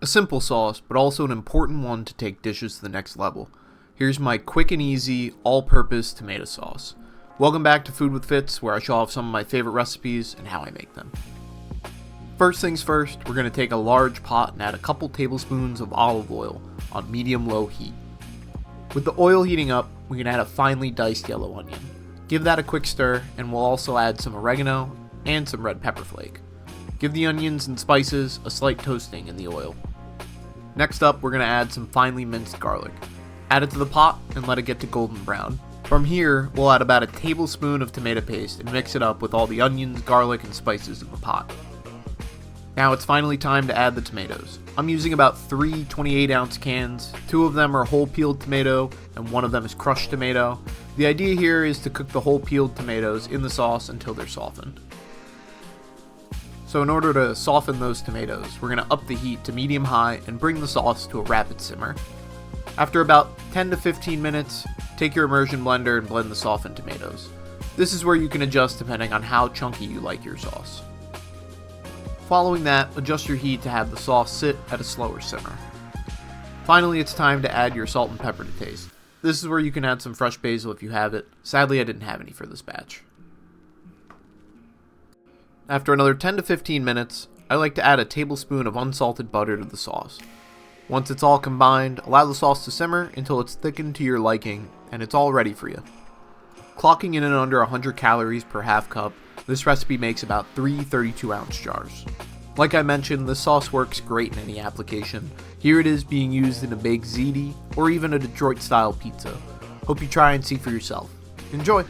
A simple sauce, but also an important one to take dishes to the next level. Here's my quick and easy, all-purpose tomato sauce. Welcome back to Food with Fitz, where I show off some of my favorite recipes and how I make them. First things first, we're going to take a large pot and add a couple tablespoons of olive oil on medium-low heat. With the oil heating up, we can add a finely diced yellow onion. Give that a quick stir, and we'll also add some oregano and some red pepper flake. Give the onions and spices a slight toasting in the oil. Next up, we're going to add some finely minced garlic. Add it to the pot and let it get to golden brown. From here, we'll add about a tablespoon of tomato paste and mix it up with all the onions, garlic, and spices in the pot. Now it's finally time to add the tomatoes. I'm using about 3 28-ounce cans. 2 of them are whole peeled tomato and 1 of them is crushed tomato. The idea here is to cook the whole peeled tomatoes in the sauce until they're softened. So in order to soften those tomatoes, we're going to up the heat to medium-high and bring the sauce to a rapid simmer. After about 10 to 15 minutes, take your immersion blender and blend the softened tomatoes. This is where you can adjust depending on how chunky you like your sauce. Following that, adjust your heat to have the sauce sit at a slower simmer. Finally, it's time to add your salt and pepper to taste. This is where you can add some fresh basil if you have it. Sadly, I didn't have any for this batch. After another 10 to 15 minutes, I like to add a tablespoon of unsalted butter to the sauce. Once it's all combined, allow the sauce to simmer until it's thickened to your liking and it's all ready for you. Clocking in at under 100 calories per half cup, this recipe makes about 3 32-ounce jars. Like I mentioned, this sauce works great in any application. Here it is being used in a baked ziti or even a Detroit-style pizza. Hope you try and see for yourself. Enjoy!